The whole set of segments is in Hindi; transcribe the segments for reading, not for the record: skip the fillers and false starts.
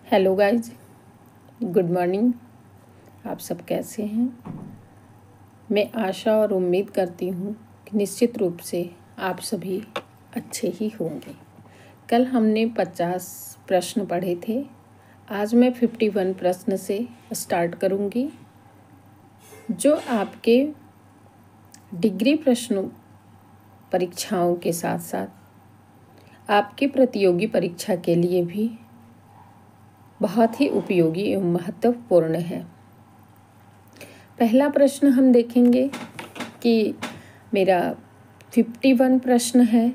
Hello guys, good morning. आप सब कैसे हैं? मैं आशा और उम्मीद करती हूँ कि निश्चित रूप से आप सभी अच्छे ही होंगे। कल हमने 50 प्रश्न पढ़े थे। आज मैं 51 प्रश्न से स्टार्ट करूँगी, जो आपके डिग्री प्रश्नों परीक्षाओं के साथ साथ आपके प्रतियोगी परीक्षा के लिए भी बहुत ही उपयोगी एवं महत्वपूर्ण है। पहला प्रश्न हम देखेंगे कि मेरा 51 प्रश्न है,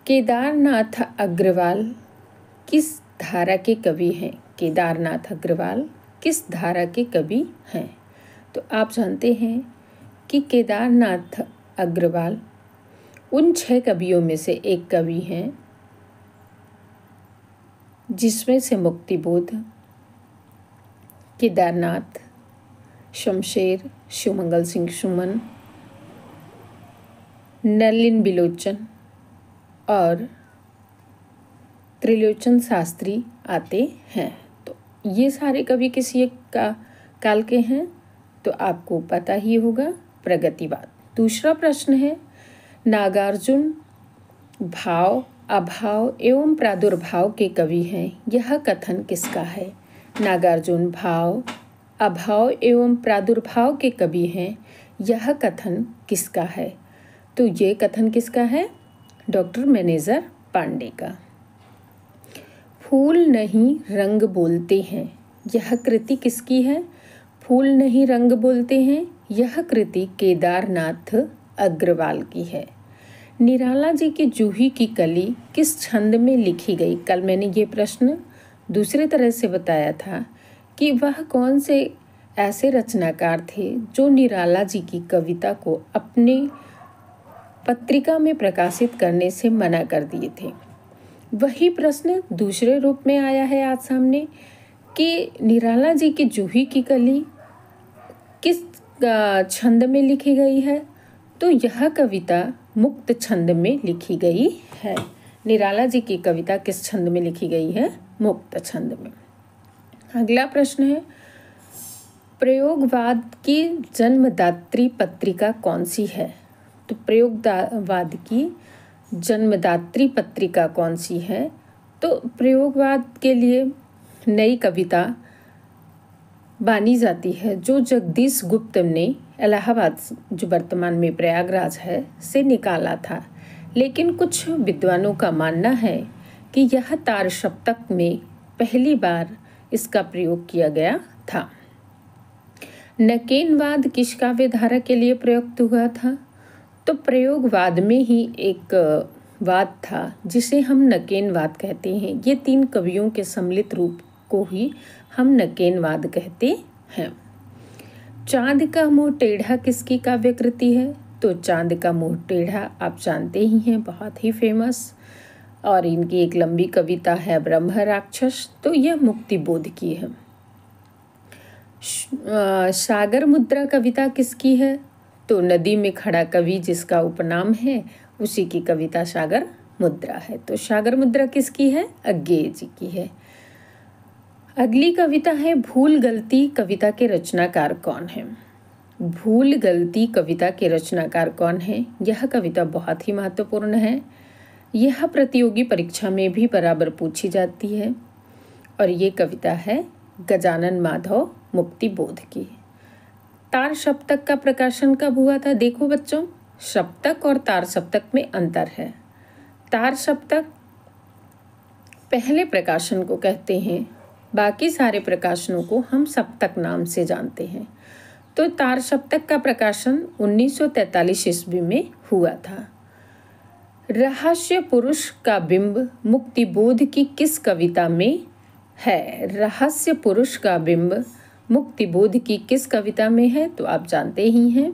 केदारनाथ अग्रवाल किस धारा के कवि हैं? केदारनाथ अग्रवाल किस धारा के कवि हैं? तो आप जानते हैं कि केदारनाथ अग्रवाल उन 6 कवियों में से एक कवि हैं जिसमें से मुक्तिबोध, केदारनाथ, शमशेर, शिवमंगल सिंह सुमन, नलिन बिलोचन और त्रिलोचन शास्त्री आते हैं। तो ये सारे कवि किसी एक काल के हैं, तो आपको पता ही होगा, प्रगतिवाद। दूसरा प्रश्न है, नागार्जुन भाव, अभाव एवं प्रादुर्भाव के कवि हैं, यह कथन किसका है? नागार्जुन भाव, अभाव एवं प्रादुर्भाव के कवि हैं, यह कथन किसका है? तो ये कथन किसका है? डॉक्टर मैनेजर पांडे का। फूल नहीं रंग बोलते हैं, यह कृति किसकी है? फूल नहीं रंग बोलते हैं, यह कृति केदारनाथ अग्रवाल की है। निराला जी की जूही की कली किस छंद में लिखी गई? कल मैंने ये प्रश्न दूसरे तरह से बताया था कि वह कौन से ऐसे रचनाकार थे जो निराला जी की कविता को अपने पत्रिका में प्रकाशित करने से मना कर दिए थे। वही प्रश्न दूसरे रूप में आया है आज सामने कि निराला जी की जूही की कली किस छंद में लिखी गई है? तो यह कविता मुक्त छंद में लिखी गई है। निराला जी की कविता किस छंद में लिखी गई है? मुक्त छंद में। अगला प्रश्न है, प्रयोगवाद की जन्मदात्री पत्रिका कौन सी है? तो प्रयोगवाद की जन्मदात्री पत्रिका कौन सी है? तो प्रयोगवाद के लिए नई कविता बानी जाती है जो जगदीश गुप्त ने इलाहाबाद, जो वर्तमान में प्रयागराज है, से निकाला था। लेकिन कुछ विद्वानों का मानना है कि यह तार सप्तक में पहली बार इसका प्रयोग किया गया था। नकेनवाद किस काव्य धारा के लिए प्रयुक्त हुआ था? तो प्रयोगवाद में ही एक वाद था जिसे हम नकेनवाद कहते हैं। ये 3 कवियों के सम्मिलित रूप को ही हम नकेनवाद कहते हैं। चांद का मुंह टेढ़ा किसकी काव्य कृति है? तो चांद का मुंह टेढ़ा आप जानते ही हैं, बहुत ही फेमस, और इनकी एक लंबी कविता है ब्रह्म राक्षस, तो यह मुक्तिबोध की है। सागर मुद्रा कविता किसकी है? तो नदी में खड़ा कवि जिसका उपनाम है, उसी की कविता सागर मुद्रा है। तो सागर मुद्रा किसकी है? अज्ञेय जी की है। अगली कविता है, भूल गलती कविता के रचनाकार कौन है? भूल गलती कविता के रचनाकार कौन है? यह कविता बहुत ही महत्वपूर्ण है। यह प्रतियोगी परीक्षा में भी बराबर पूछी जाती है और ये कविता है गजानन माधव मुक्तिबोध की। तार सप्तक का प्रकाशन कब हुआ था? देखो बच्चों, सप्तक और तार सप्तक में अंतर है। तार सप्तक पहले प्रकाशन को कहते हैं, बाकी सारे प्रकाशनों को हम सप्तक नाम से जानते हैं। तो तार सप्तक का प्रकाशन 1943 ईस्वी में हुआ था। रहस्य पुरुष का बिंब मुक्तिबोध की किस कविता में है? रहस्य पुरुष का बिंब मुक्तिबोध की किस कविता में है? तो आप जानते ही हैं।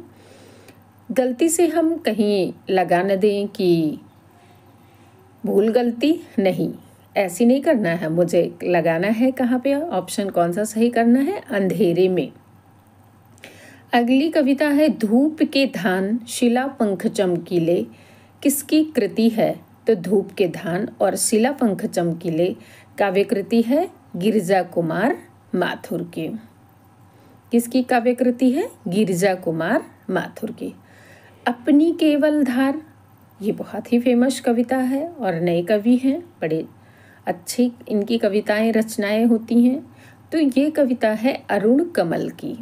गलती से हम कहीं लगा न दें कि भूल गलती, नहीं, ऐसी नहीं करना है। मुझे लगाना है कहाँ पे? ऑप्शन कौन सा सही करना है? अंधेरे में। अगली कविता है, धूप के धान शिला पंख चमकीले किसकी कृति है? तो धूप के धान और शिला पंख चमकीले काव्य कृति है गिरिजा कुमार माथुर की। किसकी काव्य कृति है? गिरिजा कुमार माथुर की। अपनी केवल धार, ये बहुत ही फेमस कविता है और नए कवि हैं, बड़े अच्छी इनकी कविताएं रचनाएं होती हैं। तो ये कविता है अरुण कमल की।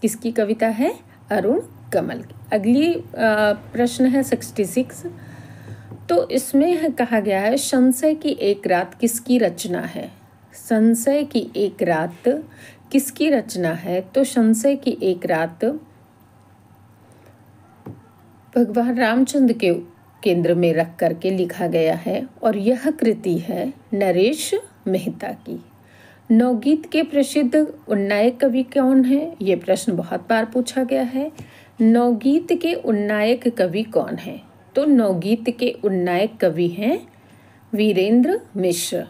किसकी कविता है? अरुण कमल की। अगली प्रश्न है 66। तो इसमें कहा गया है संशय की एक रात किसकी रचना है? संशय की एक रात किसकी रचना है? तो संशय की एक रात भगवान रामचंद्र के केंद्र में रख करके लिखा गया है और यह कृति है नरेश मेहता की। नवगीत के प्रसिद्ध उन्नायक कवि कौन है? ये प्रश्न बहुत बार पूछा गया है। नवगीत के उन्नायक कवि कौन है? तो नवगीत के उन्नायक कवि हैं वीरेंद्र मिश्र।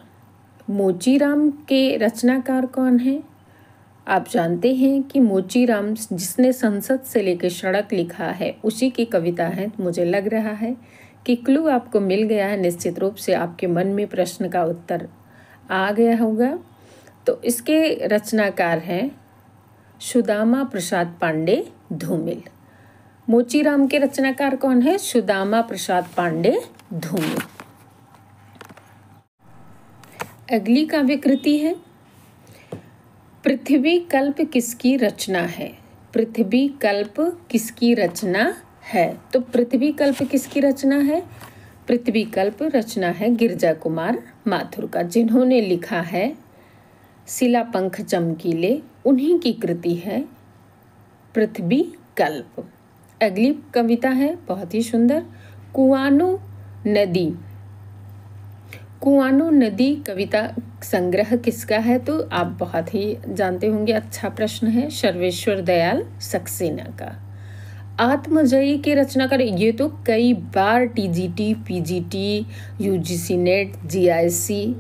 मोचीराम के रचनाकार कौन हैं? आप जानते हैं कि मोचीराम जिसने संसद से लेकर सड़क लिखा है उसी की कविता है। मुझे लग रहा है कि क्लू आपको मिल गया है, निश्चित रूप से आपके मन में प्रश्न का उत्तर आ गया होगा। तो इसके रचनाकार हैं सुदामा प्रसाद पांडे धूमिल। मोचीराम के रचनाकार कौन है? सुदामा प्रसाद पांडे धूमिल। अगली काव्य कृति है पृथ्वी कल्प किसकी रचना है? पृथ्वी कल्प किसकी रचना है? तो पृथ्वी कल्प किसकी रचना है? पृथ्वी कल्प रचना है गिरिजा कुमार माथुर का, जिन्होंने लिखा है शिला पंख चमकीले, उन्हीं की कृति है पृथ्वी कल्प। अगली कविता है बहुत ही सुंदर कुआनो नदी। कुआनो नदी कविता संग्रह किसका है? तो आप बहुत ही जानते होंगे, अच्छा प्रश्न है, सर्वेश्वर दयाल सक्सेना का। आत्मजयी के रचनाकार, ये तो कई बार TGT, PGT, UGC NET, GIC,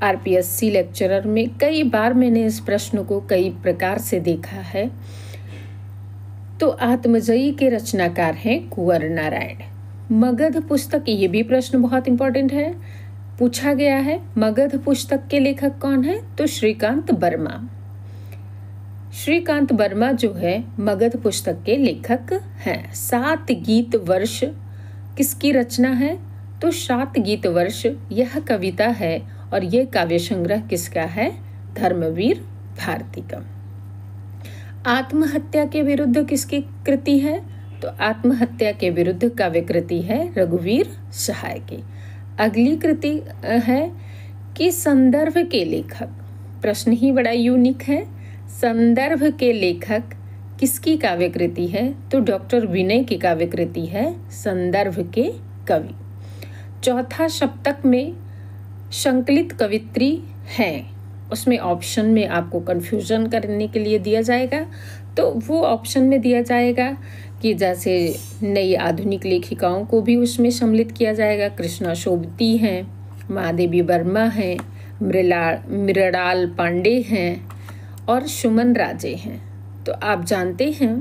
RPSC lecturer में कई बार मैंने इस प्रश्न को कई प्रकार से देखा है। तो आत्मजयी के रचनाकार हैं कुंवर नारायण। मगध पुस्तक, ये भी प्रश्न बहुत इंपॉर्टेंट है, पूछा गया है। मगध पुस्तक के लेखक कौन है? तो श्रीकांत वर्मा। श्रीकांत वर्मा जो है मगध पुस्तक के लेखक हैं। 7 गीत वर्ष किसकी रचना है? तो 7 गीत वर्ष यह कविता है और यह काव्य संग्रह किसका है? धर्मवीर भारती का। आत्महत्या के विरुद्ध किसकी कृति है? तो आत्महत्या के विरुद्ध काव्य कृति है रघुवीर सहाय की। अगली कृति है कि संदर्भ के लेखक, प्रश्न ही बड़ा यूनिक है। संदर्भ के लेखक किसकी काव्य कृति है? तो डॉक्टर विनय की काव्य कृति है संदर्भ के कवि। चौथा सप्तक में संकलित कवित्री हैं, उसमें ऑप्शन में आपको कंफ्यूजन करने के लिए दिया जाएगा। तो वो ऑप्शन में दिया जाएगा कि जैसे नई आधुनिक लेखिकाओं को भी उसमें सम्मिलित किया जाएगा। कृष्णा शोभती हैं, महादेवी वर्मा हैं, मृणाल पांडे हैं और सुमन राजे हैं। तो आप जानते हैं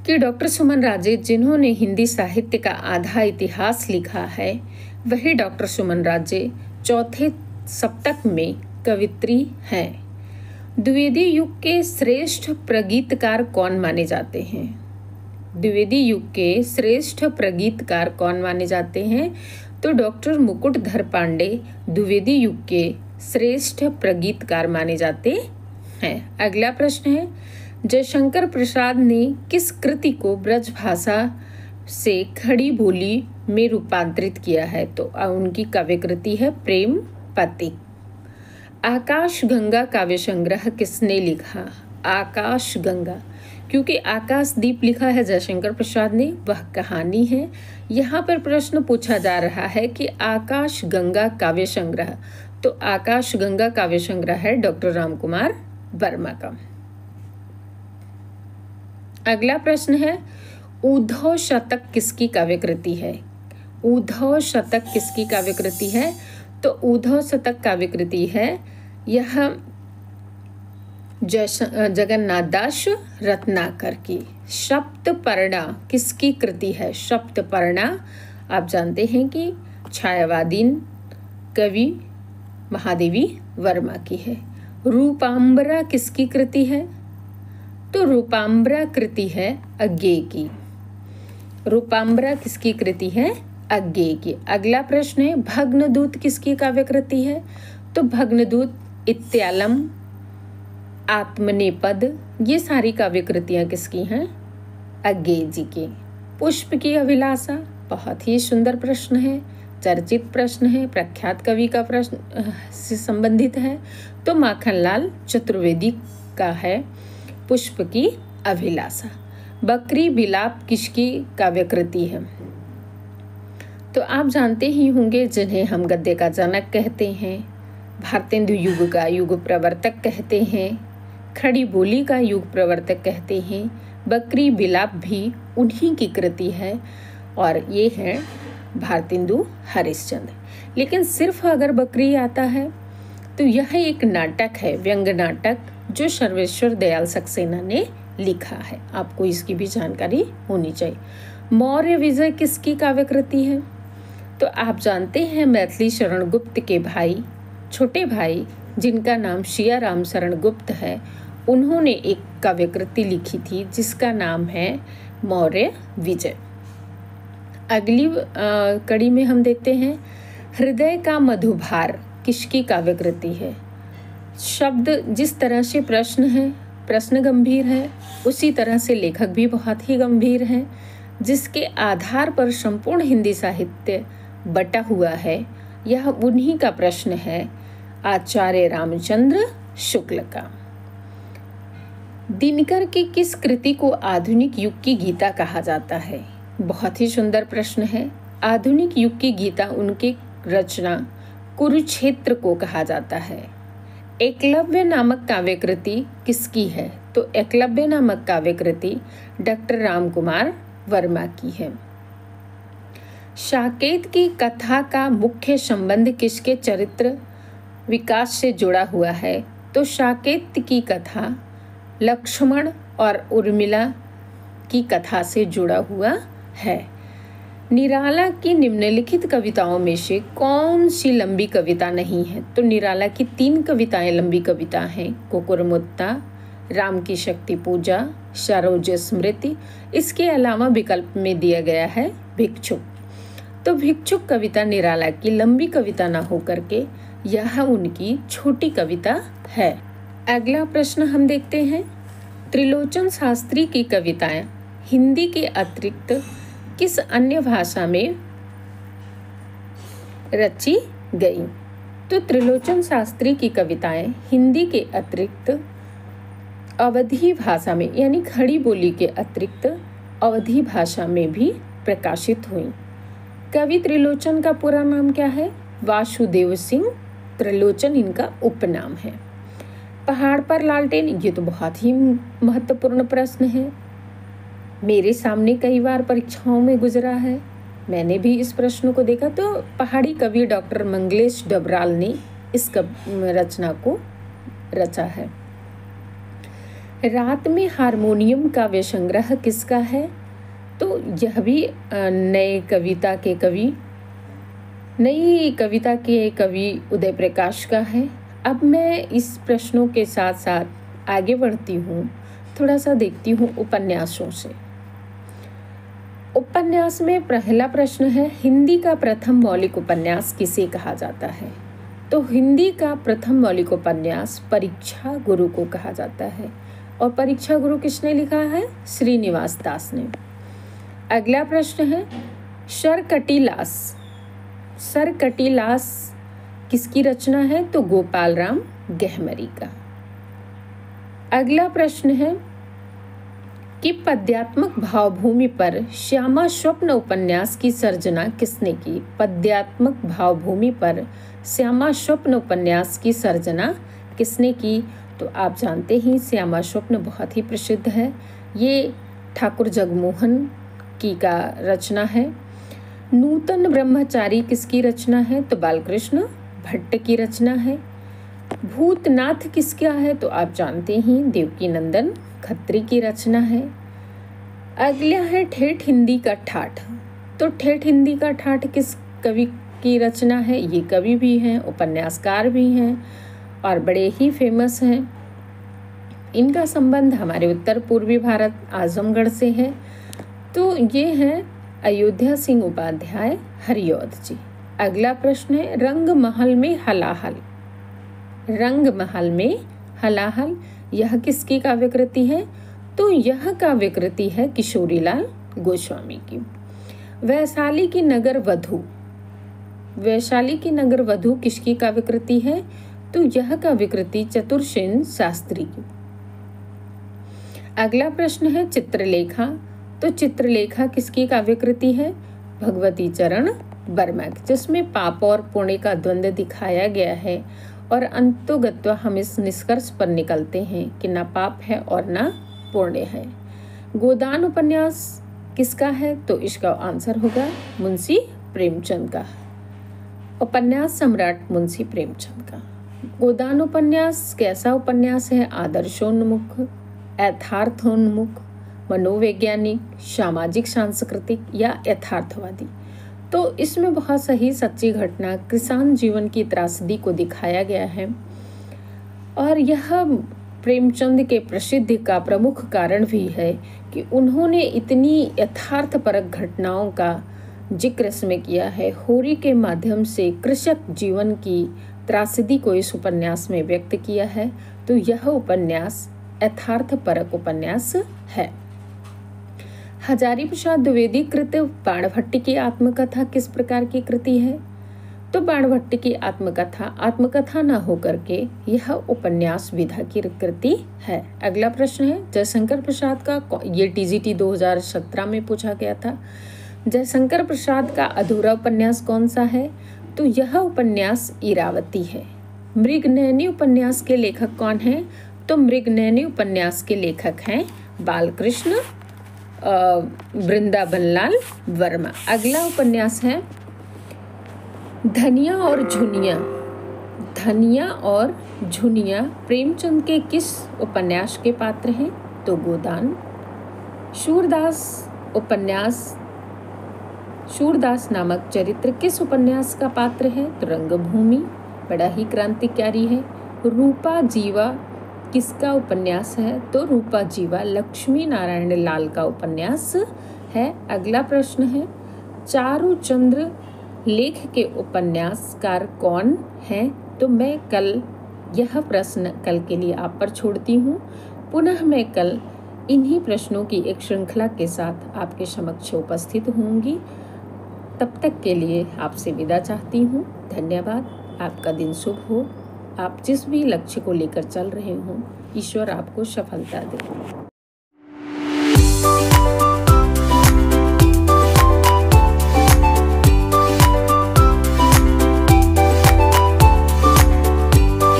कि डॉक्टर सुमन राजे जिन्होंने हिंदी साहित्य का आधा इतिहास लिखा है, वही डॉक्टर सुमन राजे चौथे सप्तक में कवित्री हैं। द्विवेदी युग के श्रेष्ठ प्रगीतकार कौन माने जाते हैं? द्विवेदी युग के श्रेष्ठ प्रगीतकार कौन माने जाते हैं? तो डॉक्टर मुकुटधर पांडे द्विवेदी युग के श्रेष्ठ प्रगीतकार माने जाते हैं। अगला प्रश्न है जयशंकर प्रसाद ने किस कृति को ब्रज भाषा से खड़ी बोली में रूपांतरित किया है? तो उनकी काव्य कृति है प्रेम पथिक। आकाश गंगा काव्य संग्रह किसने लिखा? आकाश गंगा, क्योंकि आकाशदीप लिखा है जयशंकर प्रसाद ने, वह कहानी है। यहाँ पर प्रश्न पूछा जा रहा है कि आकाश गंगा काव्य संग्रह, तो आकाश गंगा काव्य संग्रह है डॉक्टर रामकुमार वर्मा का। अगला प्रश्न है उद्धव शतक किसकी काव्य कृति है? उद्धव शतक किसकी काव्य कृति है? तो उद्धव शतक काव्य कृति है यह जगन्नाथ दास रत्नाकर की। सप्तपर्णा किसकी कृति है? सप्तपर्णा आप जानते हैं कि छायावादीन कवि महादेवी वर्मा की है। रूपाम्बरा किसकी कृति है? तो रूपाम्बरा कृति है अज्ञेय की। रूपाम्बरा किसकी कृति है? अज्ञेय की। अगला प्रश्न है भग्नदूत किसकी काव्य कृति है? तो भग्नदूत, इत्यालम, आत्मनेपद, ये सारी काव्य कृतियाँ किसकी हैं? अज्ञेय जी की। पुष्प की अभिलाषा बहुत ही सुंदर प्रश्न है, चर्चित प्रश्न है, प्रख्यात कवि का प्रश्न से संबंधित है। तो माखनलाल चतुर्वेदी का है पुष्प की अभिलाषा। बकरी बिलाप किसकी काव्य कृति है? तो आप जानते ही होंगे जिन्हें हम गद्य का जनक कहते हैं, भारतेंदु युग का युग प्रवर्तक कहते हैं, खड़ी बोली का युग प्रवर्तक कहते हैं। बकरी बिलाप भी उन्हीं की कृति है और ये है भारतेंदु हरिश्चंद्र। लेकिन सिर्फ अगर बकरी आता है तो यह एक नाटक है, व्यंग नाटक, जो सर्वेश्वर दयाल सक्सेना ने लिखा है। आपको इसकी भी जानकारी होनी चाहिए। मौर्य विजय किसकी काव्य कृति है? तो आप जानते हैं मैथिली शरण गुप्त के भाई, छोटे भाई, जिनका नाम शिया राम शरण गुप्त है, उन्होंने एक काव्य कृति लिखी थी जिसका नाम है मौर्य विजय। अगली कड़ी में हम देखते हैं हृदय का मधुभार किसकी काव्य कृति है? शब्द जिस तरह से प्रश्न है, प्रश्न गंभीर है, उसी तरह से लेखक भी बहुत ही गंभीर है, जिसके आधार पर संपूर्ण हिंदी साहित्य बटा हुआ है। यह उन्हीं का प्रश्न है, आचार्य रामचंद्र शुक्ल का। दिनकर की किस कृति को आधुनिक युग की गीता कहा जाता है? बहुत ही सुंदर प्रश्न है। आधुनिक युग की गीता उनकी रचना कुरुक्षेत्र को कहा जाता है। एकलव्य नामक काव्य कृति किसकी है? तो एकलव्य नामक काव्य कृति डॉक्टर रामकुमार वर्मा की है। साकेत की कथा का मुख्य संबंध किसके चरित्र विकास से जुड़ा हुआ है? तो साकेत की कथा लक्ष्मण और उर्मिला की कथा से जुड़ा हुआ है। निराला की निम्नलिखित कविताओं में से कौन सी लंबी कविता नहीं है? तो निराला की 3 कविताएं लंबी कविता हैं, कुकुरमुत्ता, राम की शक्ति पूजा, सरोज स्मृति। इसके अलावा विकल्प में दिया गया है भिक्षुक। तो भिक्षुक कविता निराला की लंबी कविता ना होकर के यह उनकी छोटी कविता है। अगला प्रश्न हम देखते हैं, त्रिलोचन शास्त्री की कविताएं हिंदी के अतिरिक्त किस अन्य भाषा में रची गई? तो त्रिलोचन शास्त्री की कविताएं हिंदी के अतिरिक्त अवधी भाषा में, यानी खड़ी बोली के अतिरिक्त अवधी भाषा में भी प्रकाशित हुई। कवि त्रिलोचन का पूरा नाम क्या है? वासुदेव सिंह त्रिलोचन इनका उपनाम है। पहाड़ पर लालटेन, ये तो बहुत ही महत्वपूर्ण प्रश्न है, मेरे सामने कई बार परीक्षाओं में गुजरा है, मैंने भी इस प्रश्न को देखा। तो पहाड़ी कवि डॉक्टर मंगलेश डबराल ने इस रचना को रचा है। रात में हारमोनियम काव्य संग्रह किसका है? तो यह भी नई कविता के कवि उदय प्रकाश का है। अब मैं इस प्रश्नों के साथ साथ आगे बढ़ती हूँ, थोड़ा सा देखती हूँ उपन्यासों से। उपन्यास में पहला प्रश्न है, हिंदी का प्रथम मौलिक उपन्यास किसे कहा जाता है? तो हिंदी का प्रथम मौलिक उपन्यास परीक्षा गुरु को कहा जाता है। और परीक्षा गुरु किसने लिखा है? श्रीनिवास दास ने। अगला प्रश्न है, सरकटीलास। सरकटीलास किसकी रचना है? तो गोपाल राम गहमरी का। अगला प्रश्न है कि पद्यात्मक भावभूमि पर श्यामा स्वप्न उपन्यास की सर्जना किसने की? पद्यात्मक भावभूमि पर श्यामा स्वप्न उपन्यास की सर्जना किसने की? तो आप जानते ही श्यामा स्वप्न बहुत ही प्रसिद्ध है, ये ठाकुर जगमोहन की का रचना है। नूतन ब्रह्मचारी किसकी रचना है? तो बालकृष्ण भट्ट की रचना है। भूतनाथ किसका है? तो आप जानते ही देवकी नंदन खत्री की रचना है। अगला है ठेठ हिंदी का ठाठ। तो ठेठ हिंदी का ठाठ किस कवि की रचना है? ये कवि भी हैं, उपन्यासकार भी हैं और बड़े ही फेमस हैं। इनका संबंध हमारे उत्तर पूर्वी भारत आजमगढ़ से है। तो ये हैं अयोध्या सिंह उपाध्याय हरिऔध जी। अगला प्रश्न है, रंग महल में हलाहल। रंग महल में हलाहल यह किसकी काव्यकृति है? तो यह काव्यकृति है किशोरीलाल गोस्वामी की। वैशाली की नगर वधू। वैशाली की नगर वधू किसकी काव्यकृति है? तो यह काव्यकृति चतुरसेन शास्त्री की। अगला प्रश्न है चित्रलेखा। तो चित्रलेखा किसकी काव्यकृति है? भगवती चरण वर्मा की, जिसमें पाप और पुण्य का द्वंद्व दिखाया गया है और अंतोगत्वा हम इस निष्कर्ष पर निकलते हैं कि ना पाप है और ना पुण्य है। गोदान उपन्यास किसका है? तो इसका आंसर होगा मुंशी प्रेमचंद का। उपन्यास सम्राट मुंशी प्रेमचंद का। गोदान उपन्यास कैसा उपन्यास है? आदर्शोन्मुख, यथार्थोन्मुख, मनोवैज्ञानिक, सामाजिक सांस्कृतिक या यथार्थवादी। तो इसमें बहुत सही सच्ची घटना किसान जीवन की त्रासदी को दिखाया गया है और यह प्रेमचंद के प्रसिद्धि का प्रमुख कारण भी है कि उन्होंने इतनी यथार्थपरक घटनाओं का जिक्र इसमें किया है। होरी के माध्यम से कृषक जीवन की त्रासदी को इस उपन्यास में व्यक्त किया है। तो यह उपन्यास यथार्थपरक उपन्यास है। हजारी प्रसाद द्विवेदी कृत बाणभट्ट की आत्मकथा किस प्रकार की कृति है? तो बाणभट्ट की आत्मकथा न होकर के यह उपन्यास विधा की कृति है। अगला प्रश्न है जयशंकर प्रसाद का, ये टीजीटी 2017 में पूछा गया था। जयशंकर प्रसाद का अधूरा उपन्यास कौन सा है? तो यह उपन्यास इरावती है। मृगनयनी उपन्यास के लेखक कौन हैं? तो मृगनयनी उपन्यास के लेखक हैं बालकृष्ण वृंदावनलाल वर्मा। अगला उपन्यास है धनिया और झुनिया। धनिया और झुनिया प्रेमचंद के किस उपन्यास के पात्र हैं? तो गोदान। शूरदास नामक चरित्र किस उपन्यास का पात्र है? तो रंगभूमि, बड़ा ही क्रांतिकारी है। रूपा जीवा किसका उपन्यास है? तो रूपा जीवा लक्ष्मी नारायण लाल का उपन्यास है। अगला प्रश्न है चारुचंद्र लेख के उपन्यासकार कौन है? तो मैं यह प्रश्न कल के लिए आप पर छोड़ती हूँ। पुनः मैं कल इन्हीं प्रश्नों की एक श्रृंखला के साथ आपके समक्ष उपस्थित होंगी। तब तक के लिए आपसे विदा चाहती हूँ। धन्यवाद। आपका दिन शुभ हो। आप जिस भी लक्ष्य को लेकर चल रहे हों, ईश्वर आपको सफलता दे।